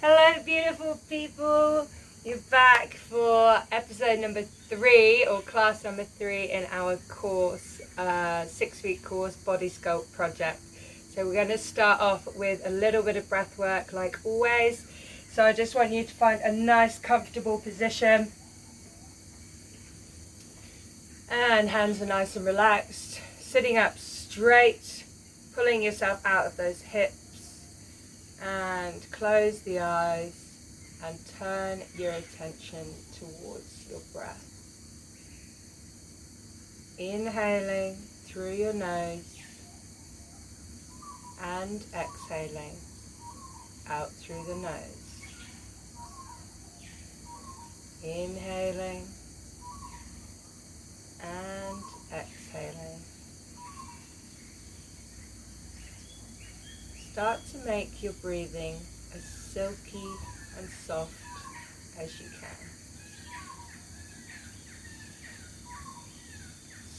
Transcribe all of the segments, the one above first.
Hello beautiful people, you're back for episode number 3 or class number 3 in our course, 6-week course Body Sculpt project. So we're going to start off with a little bit of breath work like always. So I just want you to find a nice comfortable position and hands are nice and relaxed, sitting up straight, pulling yourself out of those hips. And close the eyes and turn your attention towards your breath. Inhaling through your nose and exhaling out through the nose. Inhaling and exhaling. Start to make your breathing as silky and soft as you can.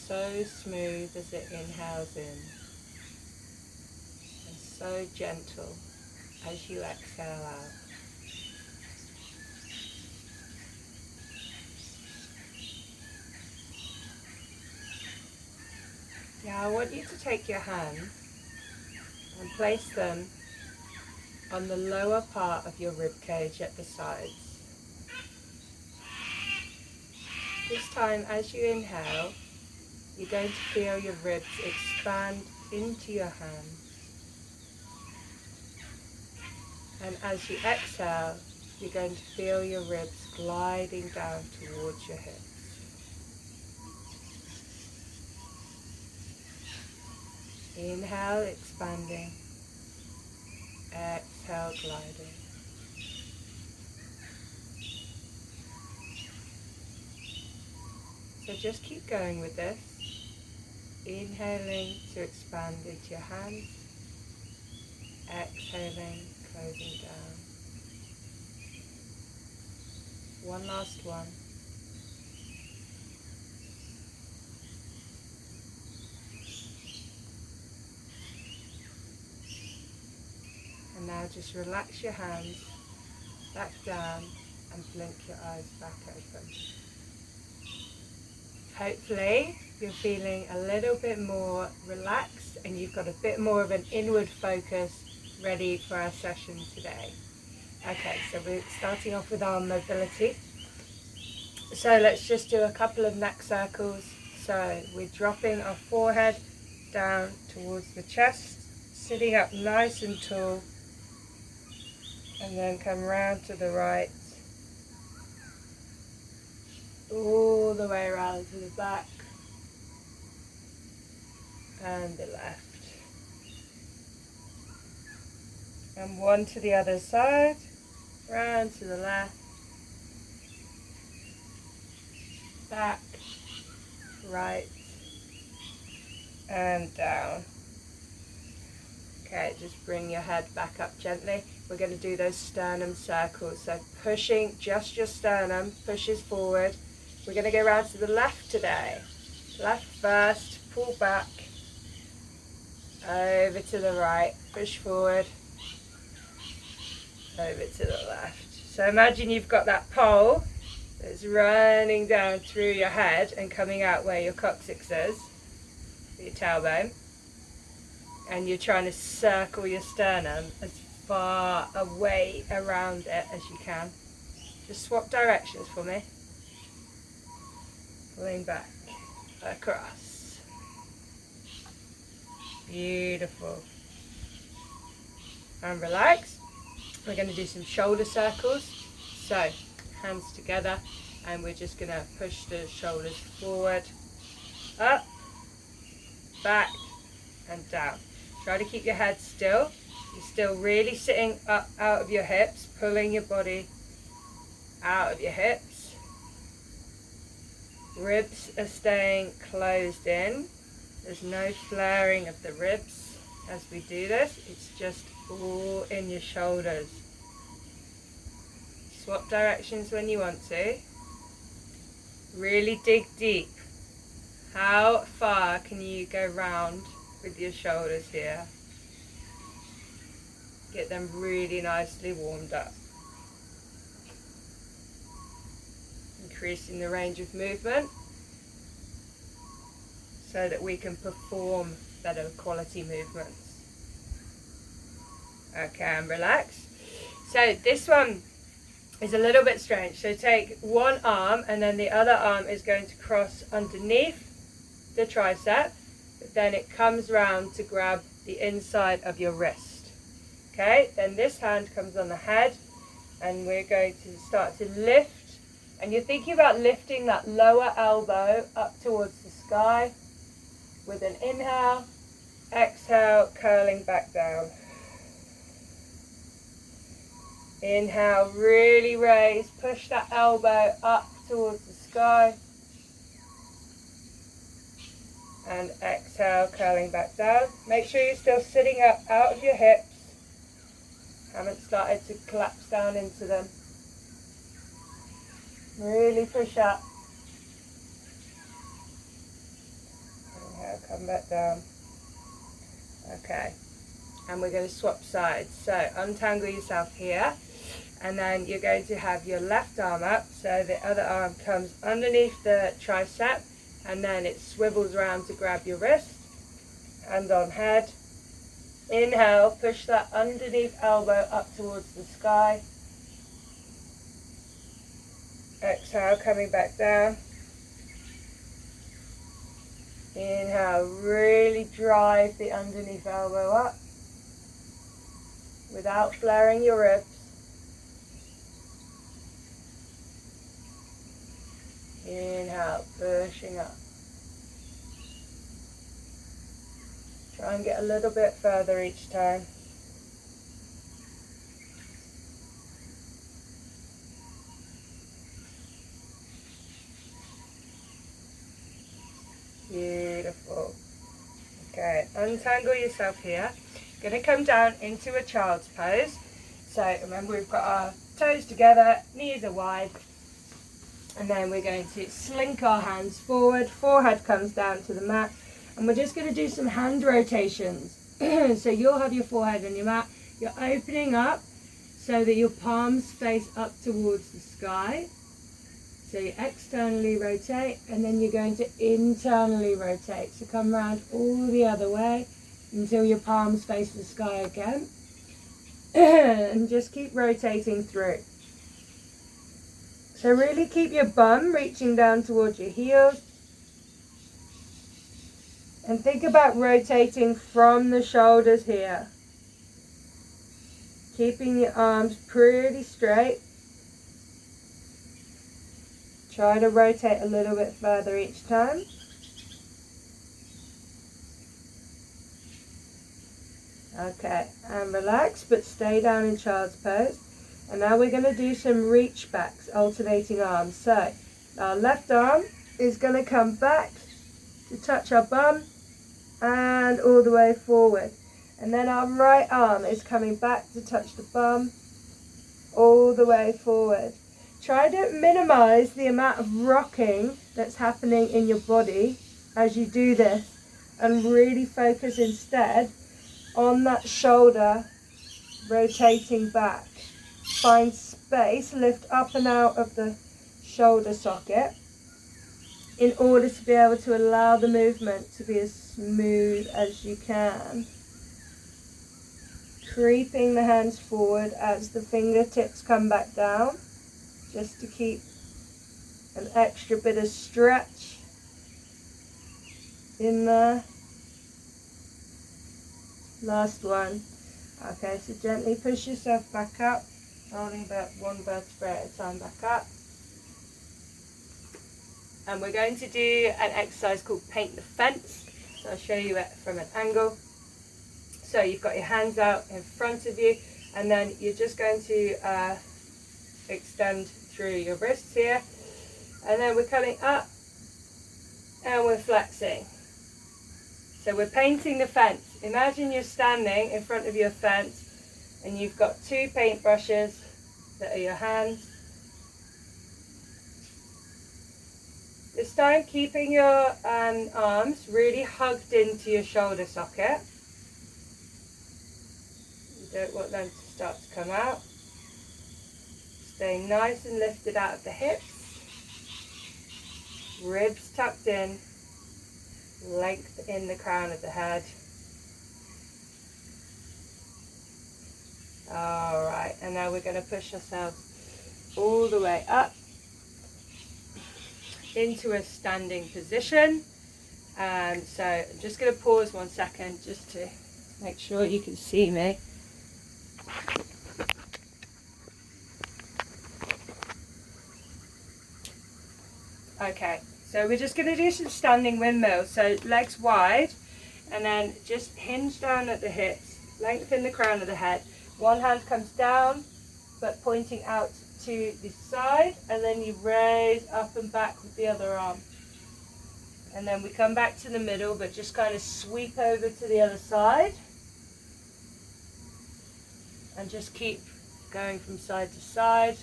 So smooth as it inhales in, and so gentle as you exhale out. Now I want you to take your hands and place them on the lower part of your rib cage at the sides. This time, as you inhale, you're going to feel your ribs expand into your hands. And as you exhale, you're going to feel your ribs gliding down towards your hips. Inhale, expanding. Exhale, gliding. So just keep going with this. Inhaling to expand into your hands. Exhaling, closing down. One last one. And now just relax your hands back down and blink your eyes back open. Hopefully you're feeling a little bit more relaxed and you've got a bit more of an inward focus ready for our session today. Okay, so we're starting off with arm mobility. So let's just do a couple of neck circles. So we're dropping our forehead down towards the chest, sitting up nice and tall. And then come round to the right, all the way around to the back and the left. And one to the other side, round to the left, back, right, and down. Okay, just bring your head back up gently. We're going to do those sternum circles. So pushing just your sternum, pushes forward. We're going to go around to the left today. Left first, pull back, over to the right, push forward, over to the left. So imagine you've got that pole that's running down through your head and coming out where your coccyx is, your tailbone. And you're trying to circle your sternum as far away around it as you can. Just swap directions for me. Pulling back, across. Beautiful. And relax. We're going to do some shoulder circles. So, hands together, and we're just going to push the shoulders forward, up, back, and down. Try to keep your head still. You're still really sitting up out of your hips, pulling your body out of your hips. Ribs are staying closed in. There's no flaring of the ribs as we do this. It's just all in your shoulders. Swap directions when you want to. Really dig deep. How far can you go round with your shoulders here? Get them really nicely warmed up. increasing the range of movement so that we can perform better quality movements. Okay, and relax. So this one is a little bit strange. So take one arm and then the other arm is going to cross underneath the tricep, but then it comes round to grab the inside of your wrist. Okay, then this hand comes on the head and we're going to start to lift, and you're thinking about lifting that lower elbow up towards the sky with an inhale, exhale, curling back down. Inhale, really raise, push that elbow up towards the sky. And exhale, curling back down. Make sure you're still sitting up out of your hips. Haven't started to collapse down into them. Really push up. Inhale, come back down. Okay. And we're going to swap sides. So untangle yourself here. And then you're going to have your left arm up. So the other arm comes underneath the tricep. And then it swivels around to grab your wrist. Hand on head. Inhale, push that underneath elbow up towards the sky. Exhale, coming back down. Inhale, really drive the underneath elbow up without flaring your ribs. Inhale, pushing up. Try and get a little bit further each time. Beautiful. Okay, untangle yourself here. Going to come down into a child's pose. So remember, we've got our toes together, knees are wide. And then we're going to slink our hands forward, forehead comes down to the mat. And we're just going to do some hand rotations. So you'll have your forehead on your mat. You're opening up so that your palms face up towards the sky. So you externally rotate and then you're going to internally rotate. So come round all the other way until your palms face the sky again. And just keep rotating through. So really keep your bum reaching down towards your heels. And think about rotating from the shoulders here. Keeping your arms pretty straight. Try to rotate a little bit further each time. Okay, and relax, but stay down in child's pose. And now we're going to do some reach backs, alternating arms. So, our left arm is going to come back to touch our bum and all the way forward. And then our right arm is coming back to touch the bum all the way forward. Try to minimize the amount of rocking that's happening in your body as you do this, and really focus instead on that shoulder rotating back. Find space, lift up and out of the shoulder socket in order to be able to allow the movement to be as smooth as you can. Creeping the hands forward as the fingertips come back down, just to keep an extra bit of stretch in there. Last one. Okay, so gently push yourself back up, holding about one vertebrae at a time back up. And we're going to do an exercise called Paint the Fence. So I'll show you it from an angle. So you've got your hands out in front of you, and then you're just going to extend through your wrists here. And then we're coming up and we're flexing. So we're painting the fence. Imagine you're standing in front of your fence and you've got two paint brushes that are your hands. This time keeping your arms really hugged into your shoulder socket. You don't want them to start to come out. Stay nice and lifted out of the hips. Ribs tucked in, length in the crown of the head. Alright, and now we're going to push ourselves all the way up into a standing position. So I'm just going to pause 1 second just to make sure you can see me. Okay, so we're just going to do some standing windmills. So legs wide, and then just hinge down at the hips, lengthen the crown of the head. One hand comes down, but pointing out to the side, and then you raise up and back with the other arm. And then we come back to the middle, but just kind of sweep over to the other side. And just keep going from side to side.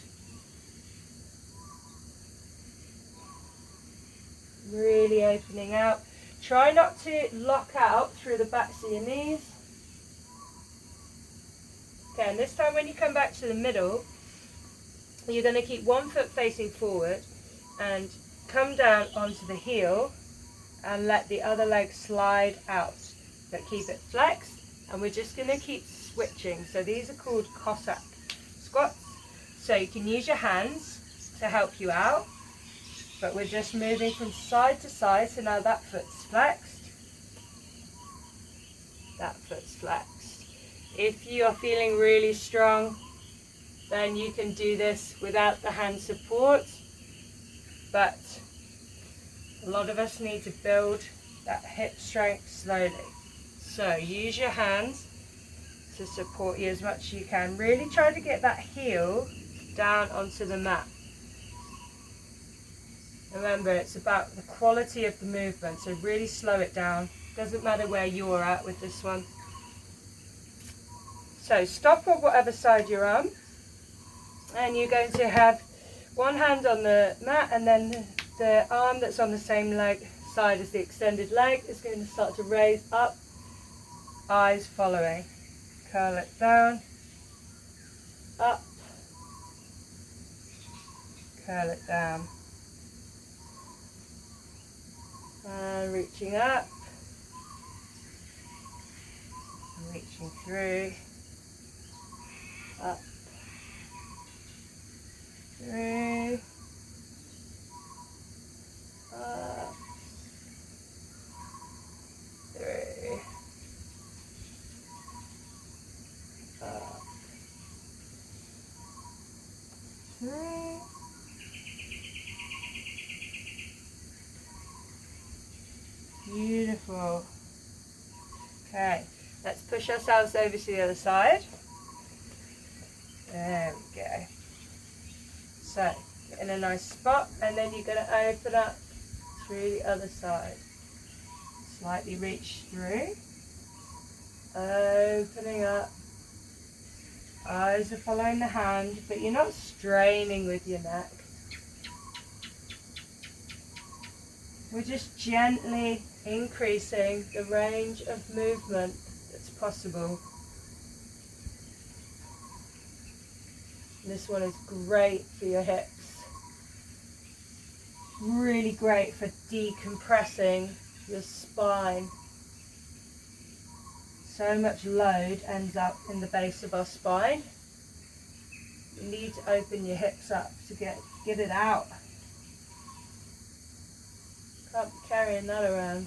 Really opening out. Try not to lock out through the backs of your knees. Okay, and this time when you come back to the middle, you're going to keep one foot facing forward and come down onto the heel and let the other leg slide out. But keep it flexed, and we're just going to keep switching. So these are called Cossack squats. So you can use your hands to help you out, but we're just moving from side to side. So now that foot's flexed, that foot's flexed. If you are feeling really strong, then you can do this without the hand support, but a lot of us need to build that hip strength slowly. So use your hands to support you as much as you can. Really try to get that heel down onto the mat. Remember, it's about the quality of the movement, so really slow it down. Doesn't matter where you're at with this one. So stop on whatever side you're on, and you're going to have one hand on the mat, and then the arm that's on the same leg side as the extended leg is going to start to raise up, eyes following. Curl it down, up, curl it down, and reaching up, reaching through, up, through, up, through, up, through, beautiful. Okay, let's push ourselves over to the other side. There we go. So, get in a nice spot, and then you're going to open up through the other side. Slightly reach through. Opening up. Eyes are following the hand, but you're not straining with your neck. We're just gently increasing the range of movement that's possible. This one is great for your hips. Really great for decompressing your spine. So much load ends up in the base of our spine. You need to open your hips up to get it out. Can't be carrying that around.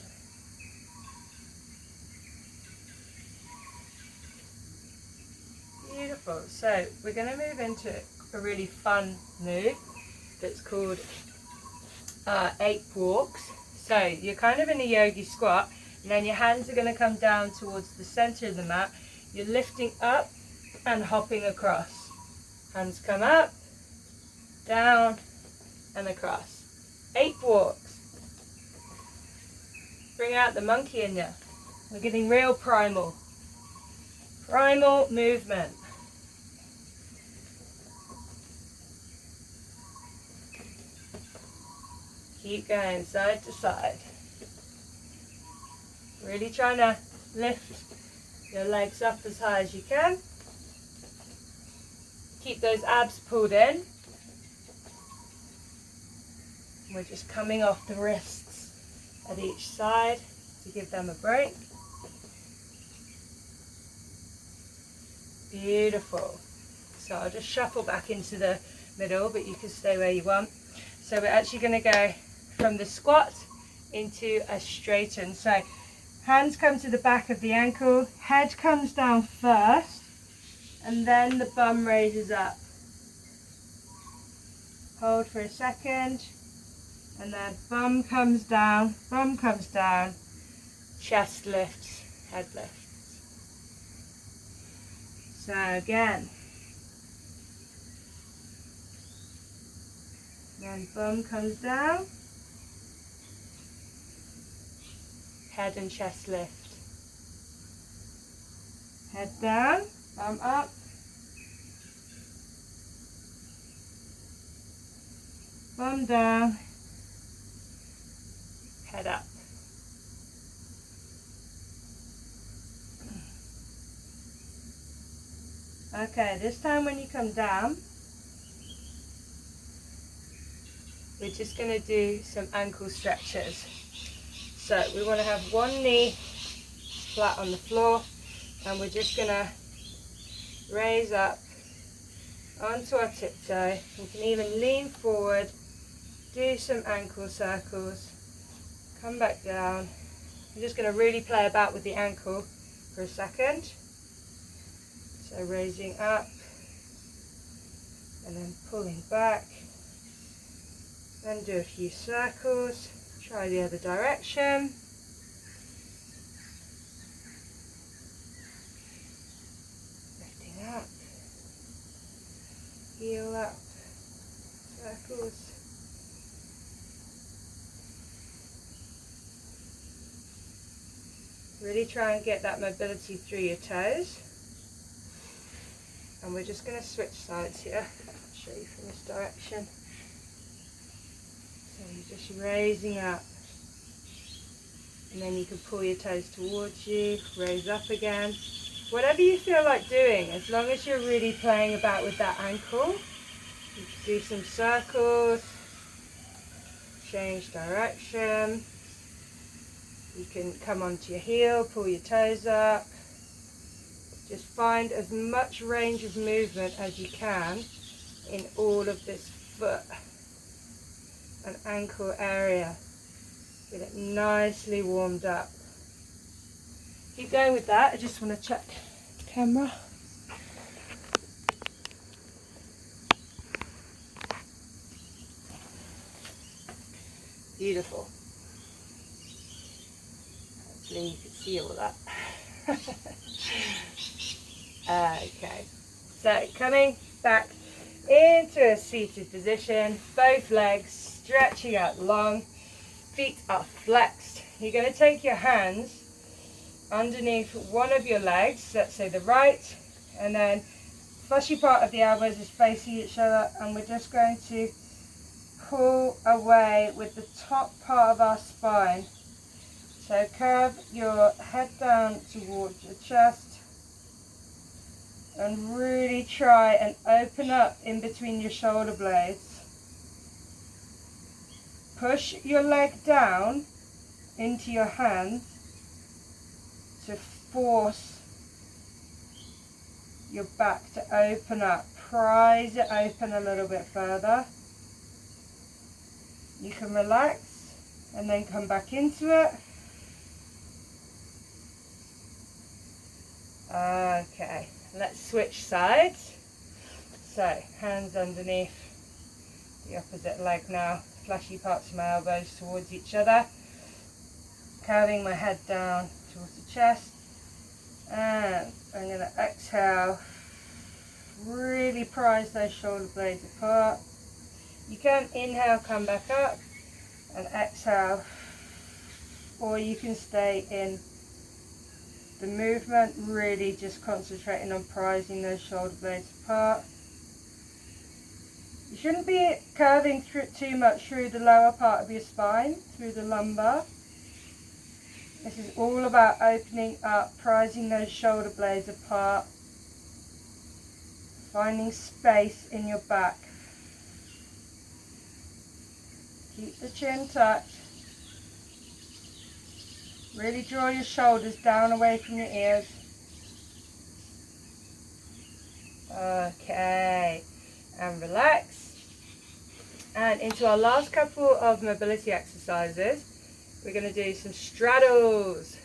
Beautiful. So we're going to move into a really fun move that's called ape walks. So you're kind of in a yogi squat, and then your hands are going to come down towards the center of the mat. You're lifting up and hopping across. Hands come up, down, and across. Ape walks. Bring out the monkey in you. We're getting real primal. Primal movement. Keep going side to side. Really trying to lift your legs up as high as you can. Keep those abs pulled in. We're just coming off the wrists at each side to give them a break. Beautiful. So I'll just shuffle back into the middle, but you can stay where you want. So we're actually going to go from the squat into a straighten. So hands come to the back of the ankle, head comes down first, and then the bum raises up. Hold for a second, and then bum comes down, chest lifts, head lifts. So again, then bum comes down, head and chest lift. Head down, bum up. Bum down, head up. Okay, this time when you come down, we're just going to do some ankle stretches. So we want to have one knee flat on the floor, and we're just going to raise up onto our tiptoe. You can even lean forward, do some ankle circles, come back down. I'm just going to really play about with the ankle for a second. So raising up and then pulling back. Then do a few circles. Try the other direction. Lifting up. Heel up. Circles. Really try and get that mobility through your toes. And we're just going to switch sides here. I'll show you from this direction. So you're just raising up. And then you can pull your toes towards you, raise up again. Whatever you feel like doing, as long as you're really playing about with that ankle. You can do some circles, change direction. You can come onto your heel, pull your toes up. Just find as much range of movement as you can in all of this foot and ankle area. Get it nicely warmed up. Keep going with that. I just want to check the camera. Beautiful. Hopefully you can see all that. Okay, so coming back into a seated position, both legs stretching out long, feet are flexed. You're going to take your hands underneath one of your legs, let's say the right, and then fleshy part of the elbows is facing each other, and we're just going to pull away with the top part of our spine. So curve your head down towards your chest and really try and open up in between your shoulder blades. Push your leg down into your hands to force your back to open up. Prise it open a little bit further. You can relax and then come back into it. Okay, let's switch sides. So, hands underneath the opposite leg now. Fleshy parts of my elbows towards each other. Curving my head down towards the chest. And I'm going to exhale. Really prise those shoulder blades apart. You can inhale, come back up, and exhale. Or you can stay in the movement, really just concentrating on prizing those shoulder blades apart. You shouldn't be curving through too much through the lower part of your spine, through the lumbar. This is all about opening up, prizing those shoulder blades apart, finding space in your back. Keep the chin tucked. Really draw your shoulders down away from your ears. Okay, and relax. And into our last couple of mobility exercises, we're going to do some straddles.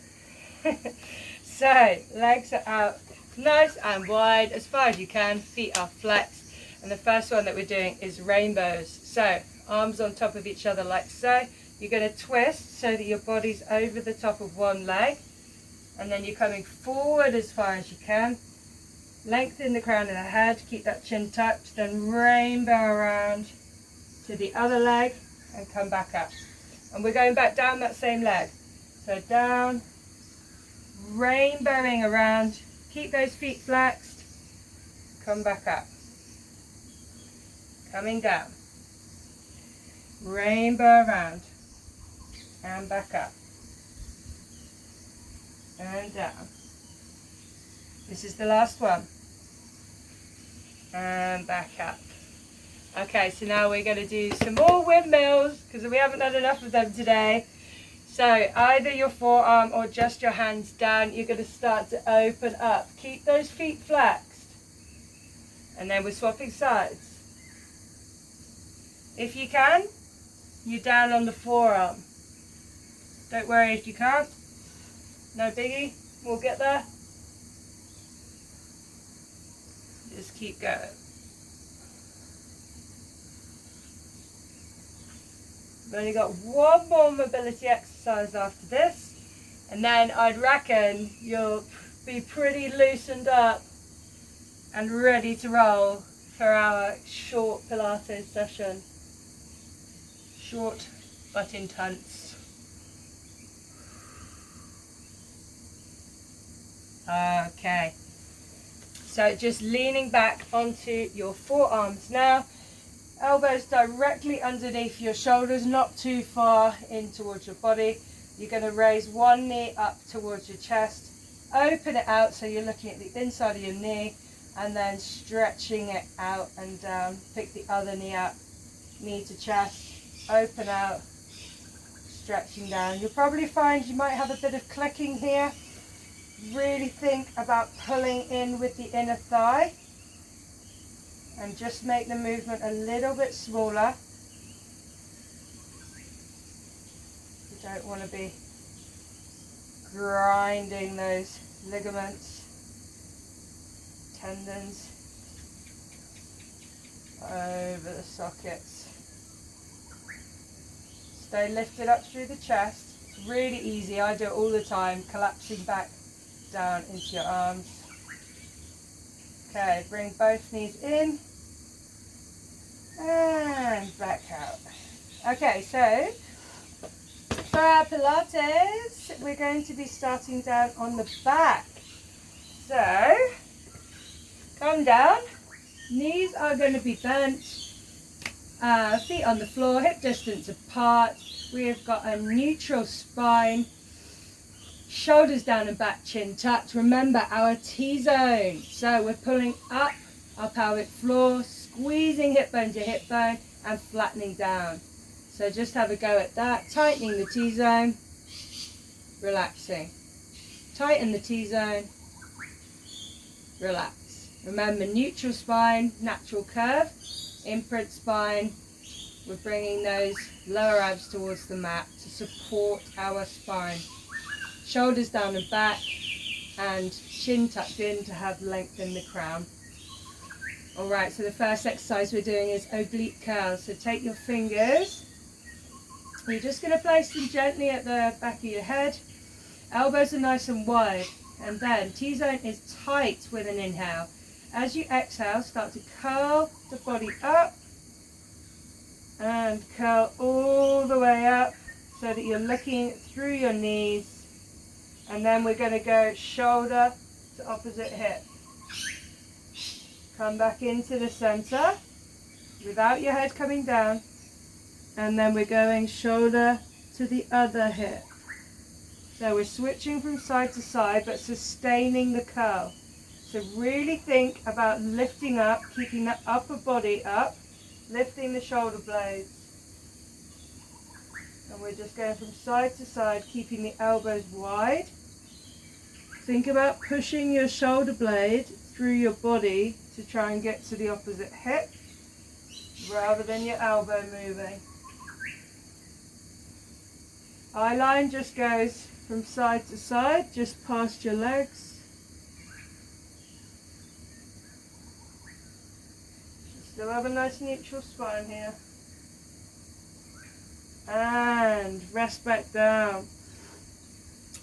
So, legs are out nice and wide as far as you can, feet are flexed. And the first one that we're doing is rainbows. So, arms on top of each other like so. You're going to twist so that your body's over the top of one leg, and then you're coming forward as far as you can. Lengthen the crown of the head, keep that chin tucked, then rainbow around to the other leg and come back up. And we're going back down that same leg. So down, rainbowing around, keep those feet flexed, come back up. Coming down, rainbow around. And back up. And down. This is the last one. And back up. Okay, so now we're going to do some more windmills because we haven't had enough of them today. So either your forearm or just your hands down, you're going to start to open up. Keep those feet flexed. And then we're swapping sides. If you can, you're down on the forearm. Don't worry if you can't. No biggie. We'll get there. Just keep going. We've only got one more mobility exercise after this. And then I'd reckon you'll be pretty loosened up and ready to roll for our short Pilates session. Short but intense. Okay, so just leaning back onto your forearms now, elbows directly underneath your shoulders, not too far in towards your body. You're going to raise one knee up towards your chest, open it out so you're looking at the inside of your knee, and then stretching it out and down. Pick the other knee up, knee to chest, open out, stretching down. You'll probably find you might have a bit of clicking here. Really think about pulling in with the inner thigh and just make the movement a little bit smaller. You don't want to be grinding those ligaments, tendons over the sockets. Stay lifted up through the chest. It's really easy. I do it all the time, collapsing back down into your arms. Okay, bring both knees in and back out. Okay, so for our Pilates, we're going to be starting down on the back. So, come down, knees are going to be bent, feet on the floor, hip distance apart. We've got a neutral spine. Shoulders down and back, chin tucked. Remember our T-zone. So we're pulling up our pelvic floor, squeezing hip bone to hip bone and flattening down. So just have a go at that. Tightening the T-zone, relaxing. Tighten the T-zone, relax. Remember neutral spine, natural curve. Imprint spine. We're bringing those lower abs towards the mat to support our spine. Shoulders down and back and chin tucked in to have lengthen the crown. Alright, so the first exercise we're doing is oblique curls. So take your fingers, you're just going to place them gently at the back of your head. Elbows are nice and wide, and then T-zone is tight with an inhale. As you exhale, start to curl the body up and curl all the way up so that you're looking through your knees. And then we're going to go shoulder to opposite hip. Come back into the center without your head coming down. And then we're going shoulder to the other hip. So we're switching from side to side but sustaining the curl. So really think about lifting up, keeping the upper body up, lifting the shoulder blades. And we're just going from side to side, keeping the elbows wide. Think about pushing your shoulder blade through your body to try and get to the opposite hip, rather than your elbow moving. Eye line just goes from side to side, just past your legs. Still have a nice neutral spine here. And rest back down.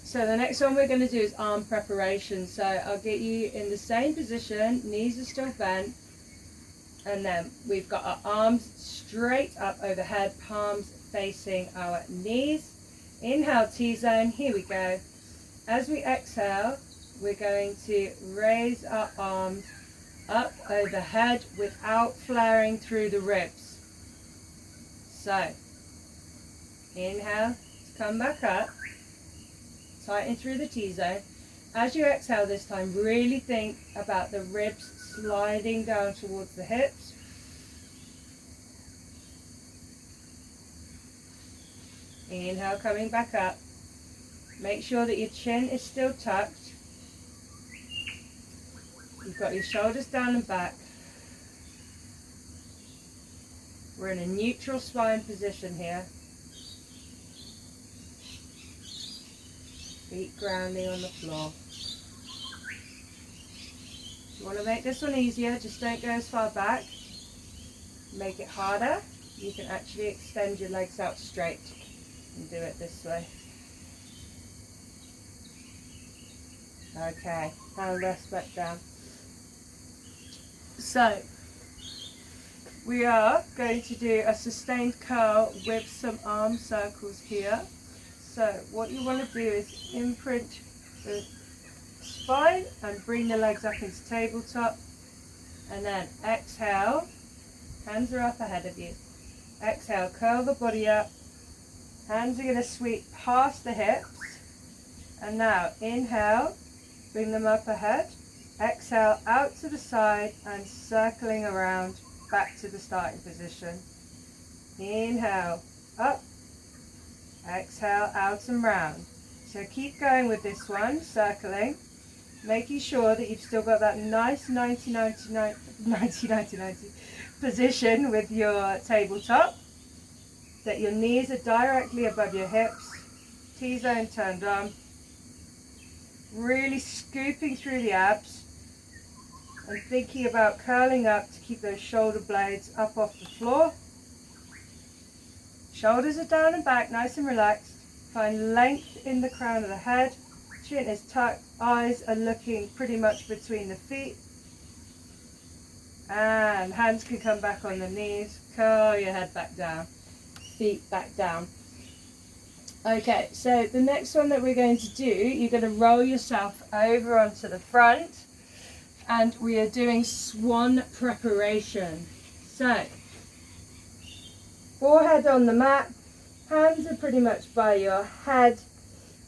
So the next one we're going to do is arm preparation. So I'll get you in the same position, knees are still bent, and then we've got our arms straight up overhead, palms facing our knees. Inhale, T-zone, here we go. As we exhale, we're going to raise our arms up overhead without flaring through the ribs. So, inhale, come back up, tighten through the T-zone. As you exhale this time, really think about the ribs sliding down towards the hips. Inhale, coming back up. Make sure that your chin is still tucked. You've got your shoulders down and back. We're in a neutral spine position here. Feet grounding on the floor. If you want to make this one easier, just don't go as far back. Make it harder. You can actually extend your legs out straight and do it this way. Okay, and rest back down. So, we are going to do a sustained curl with some arm circles here. So, what you want to do is imprint the spine and bring the legs up into tabletop. And then exhale, hands are up ahead of you. Exhale, curl the body up. Hands are going to sweep past the hips. And now inhale, bring them up ahead. Exhale, out to the side and circling around back to the starting position. Inhale, up. Exhale, out and round. So keep going with this one, circling. Making sure that you've still got that nice 90-90 position with your tabletop. That your knees are directly above your hips, T-zone turned on, really scooping through the abs and thinking about curling up to keep those shoulder blades up off the floor. Shoulders are down and back, nice and relaxed. Find length in the crown of the head, chin is tucked, eyes are looking pretty much between the feet. And hands can come back on the knees, curl your head back down. Feet back down. Okay, so the next one that we're going to do, you're going to roll yourself over onto the front, and we are doing swan preparation. So, forehead on the mat, hands are pretty much by your head,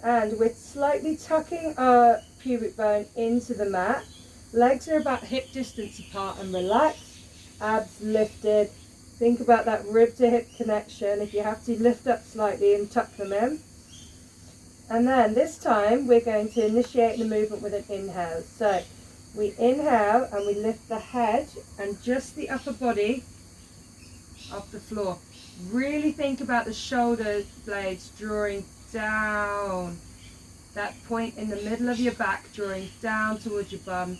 and we're slightly tucking our pubic bone into the mat. Legs are about hip distance apart and relaxed, abs lifted. Think about that rib to hip connection. If you have to, lift up slightly and tuck them in. And then this time we're going to initiate the movement with an inhale. So we inhale and we lift the head and just the upper body off the floor. Really think about the shoulder blades drawing down. That point in the middle of your back drawing down towards your bum.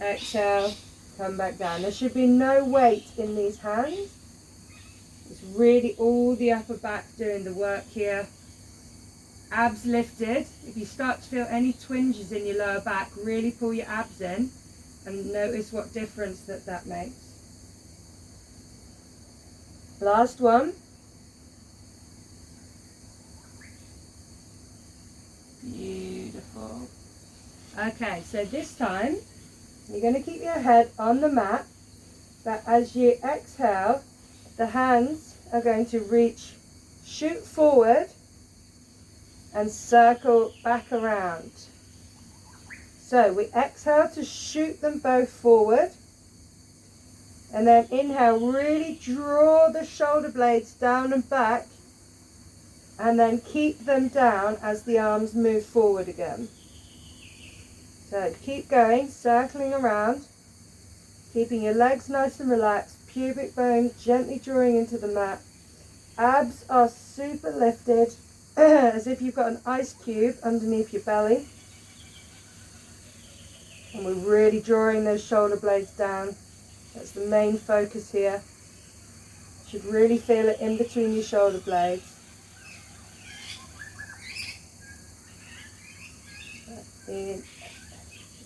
Exhale. Come back down. There should be no weight in these hands. It's really all the upper back doing the work here. Abs lifted. If you start to feel any twinges in your lower back, really pull your abs in and notice what difference that makes. Last one. Beautiful. Okay, so this time you're going to keep your head on the mat, but as you exhale, the hands are going to reach, shoot forward and circle back around. So we exhale to shoot them both forward, and then inhale, really draw the shoulder blades down and back and then keep them down as the arms move forward again. So keep going, circling around, keeping your legs nice and relaxed, pubic bone gently drawing into the mat. Abs are super lifted, as if you've got an ice cube underneath your belly. And we're really drawing those shoulder blades down. That's the main focus here. You should really feel it in between your shoulder blades.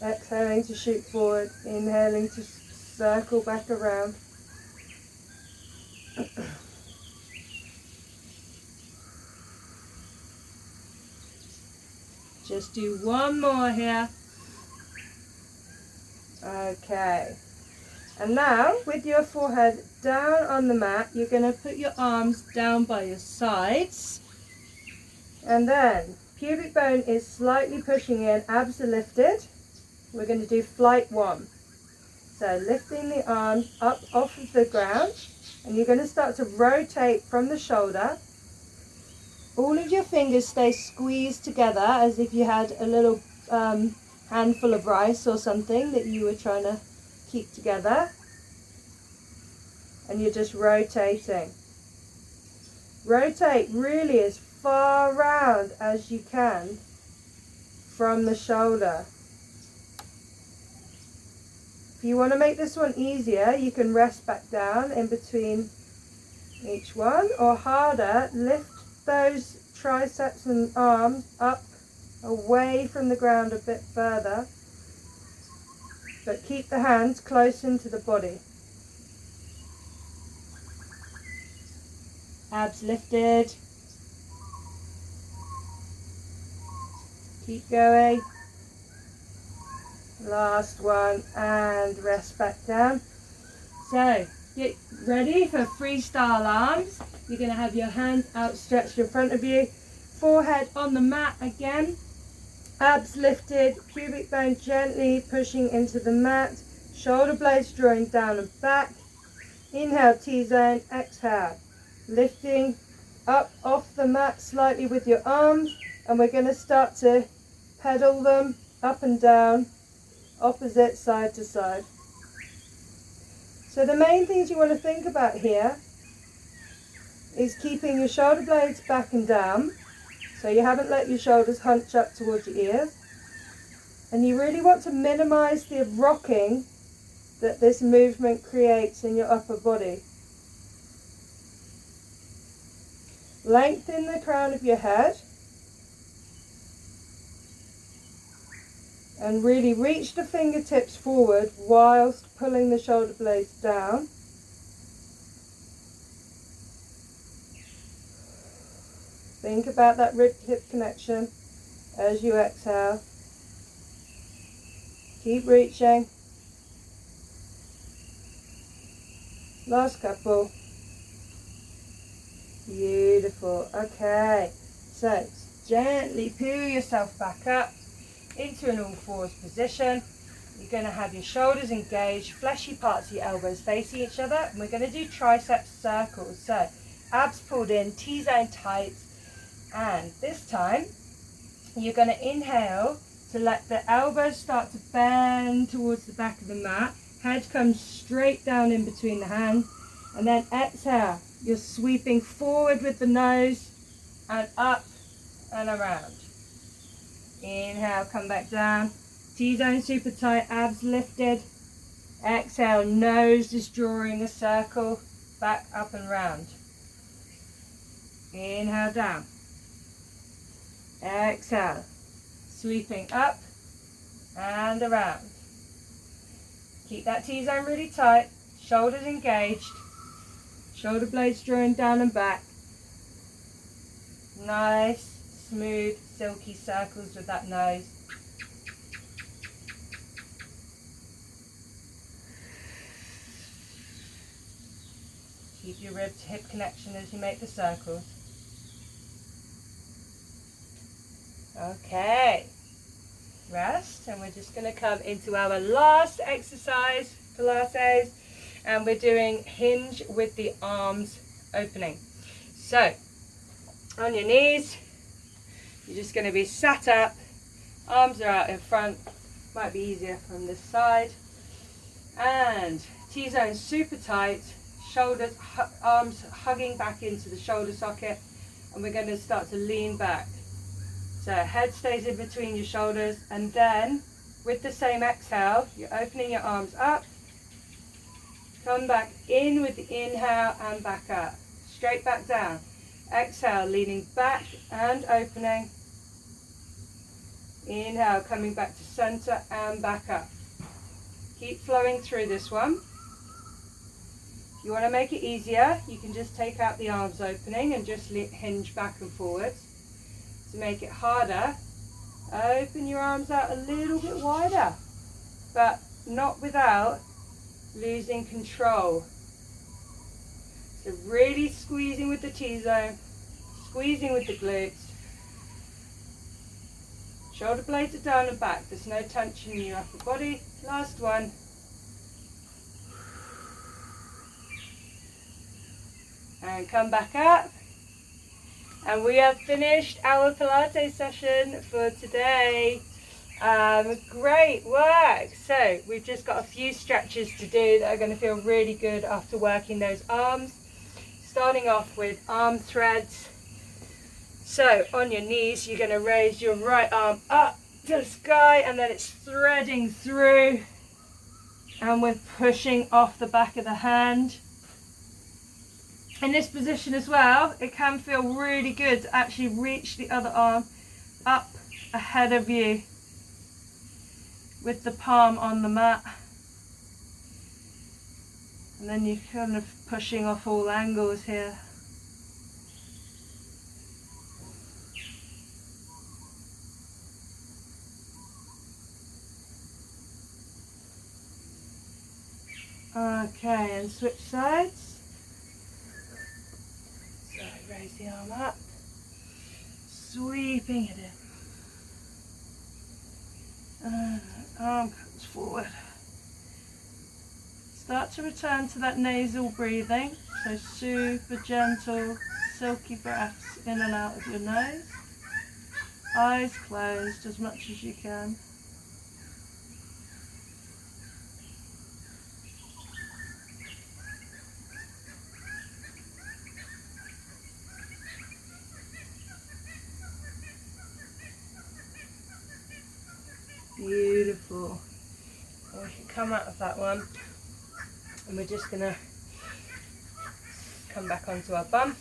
Exhaling to shoot forward, inhaling to circle back around. Just do one more here. Okay. And now, with your forehead down on the mat, you're going to put your arms down by your sides. And then, pubic bone is slightly pushing in, abs are lifted. We're going to do flight 1. So, lifting the arms up off of the ground. And you're going to start to rotate from the shoulder. All of your fingers stay squeezed together as if you had a little handful of rice or something that you were trying to keep together. And you're just rotating. Rotate really as far round as you can from the shoulder. If you want to make this one easier, you can rest back down in between each one, or harder, lift those triceps and arms up away from the ground a bit further, but keep the hands close into the body. Abs lifted. Keep going. Last one, and rest back down. So, get ready for freestyle arms. You're going to have your hands outstretched in front of you. Forehead on the mat again. Abs lifted, pubic bone gently pushing into the mat. Shoulder blades drawing down and back. Inhale, T-zone. Exhale. Lifting up off the mat slightly with your arms. And we're going to start to pedal them up and down, opposite side to side. So the main things you want to think about here is keeping your shoulder blades back and down, so you haven't let your shoulders hunch up towards your ears, and you really want to minimize the rocking that this movement creates in your upper body. Lengthen the crown of your head and really reach the fingertips forward whilst pulling the shoulder blades down. Think about that rib-hip connection as you exhale. Keep reaching. Last couple. Beautiful. Okay, so gently peel yourself back up into an all fours position. You're going to have your shoulders engaged, fleshy parts of your elbows facing each other, and we're going to do tricep circles. So abs pulled in, T-zone tight, and this time you're going to inhale to let the elbows start to bend towards the back of the mat. Head comes straight down in between the hands, and then exhale. You're sweeping forward with the nose and up and around. Inhale, come back down. T-zone super tight, abs lifted. Exhale, nose is drawing a circle back, up and round. Inhale, down. Exhale, sweeping up and around. Keep that T-zone really tight, shoulders engaged, shoulder blades drawing down and back. Nice, smooth, silky circles with that nose. Keep your rib to hip connection as you make the circles. Okay, rest, and we're just going to come into our last exercise, Pilates, and we're doing hinge with the arms opening. So, On your knees, you're just going to be sat up, arms are out in front, might be easier from this side, and T-zone super tight, shoulders, arms hugging back into the shoulder socket, and we're going to start to lean back. So head stays in between your shoulders, and then with the same exhale, you're opening your arms up, come back in with the inhale and back up, straight back down. Exhale, leaning back and opening. Inhale, coming back to center and back up. Keep flowing through this one. If you want to make it easier, you can just take out the arms opening and just hinge back and forwards. To make it harder, open your arms out a little bit wider, but not without losing control. So really squeezing with the T-zone, squeezing with the glutes. Shoulder blades are down and back. There's no tension in your upper body. Last one. And come back up. And we have finished our Pilates session for today. Great work. So we've just got a few stretches to do that are going to feel really good after working those arms. Starting off with arm threads. So on your knees, you're going to raise your right arm up to the sky, and then it's threading through, and we're pushing off the back of the hand. In this position as well, it can feel really good to actually reach the other arm up ahead of you with the palm on the mat. And then you're kind of pushing off all angles here. Okay, and switch sides. So raise the arm up, sweeping it in. And arm comes forward. Start to return to that nasal breathing, so super gentle, silky breaths in and out of your nose. Eyes closed as much as you can. Beautiful. And we can come out of that one, and we're just going to come back onto our bum,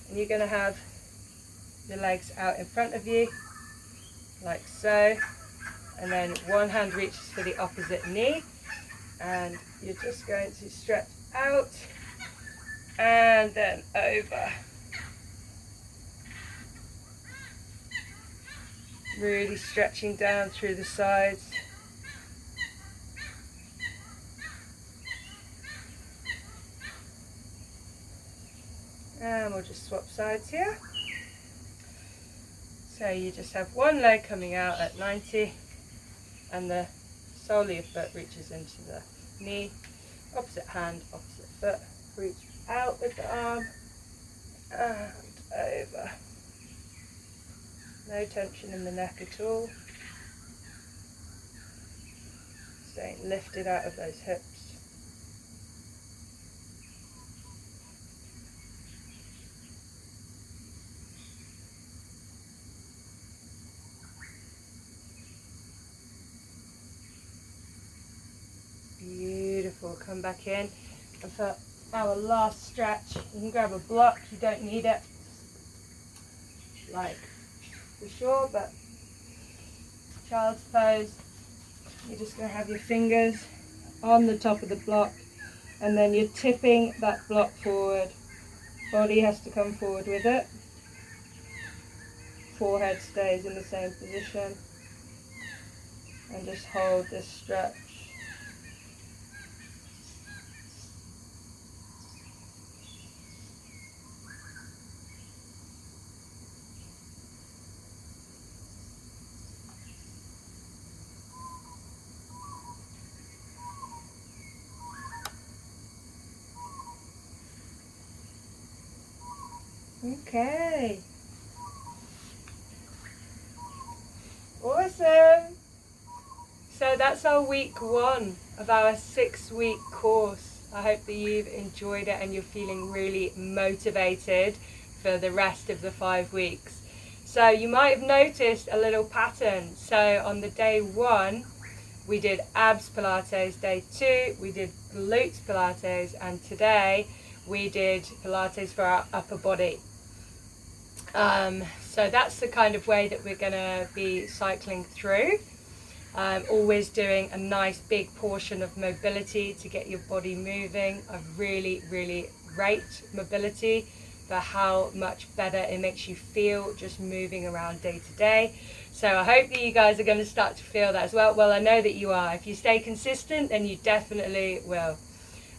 and you're going to have your legs out in front of you like so, and then one hand reaches for the opposite knee, and you're just going to stretch out and then over. Really stretching down through the sides. And we'll just swap sides here. So you just have one leg coming out at 90, and the sole of your foot reaches into the knee. Opposite hand, opposite foot. Reach out with the arm and over. No tension in the neck at all. Staying lifted out of those hips. Beautiful. Come back in. And for our last stretch, you can grab a block. You don't need it, like, for sure, but child's pose, you're just going to have your fingers on the top of the block, and then you're tipping that block forward. Body has to come forward with it. Forehead stays in the same position, and just hold this stretch. Okay. Awesome. So that's our week 1 of our 6-week course. I hope that you've enjoyed it and you're feeling really motivated for the rest of the 5 weeks. So you might have noticed a little pattern. So on the day 1, we did abs Pilates. Day 2, we did glutes Pilates. And today, we did Pilates for our upper body. So that's the kind of way that we're going to be cycling through. Always doing a nice big portion of mobility to get your body moving. I really, really rate mobility for how much better it makes you feel just moving around day to day. So I hope that you guys are going to start to feel that as well. Well, I know that you are. If you stay consistent, then you definitely will.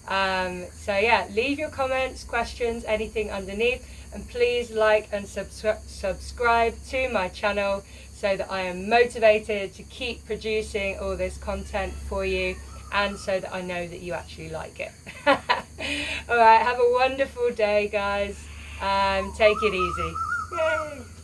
So yeah, leave your comments, questions, anything underneath, and please like and subscribe to my channel so that I am motivated to keep producing all this content for you, and so that I know that you actually like it. All right, have a wonderful day, guys. Take it easy. Yay.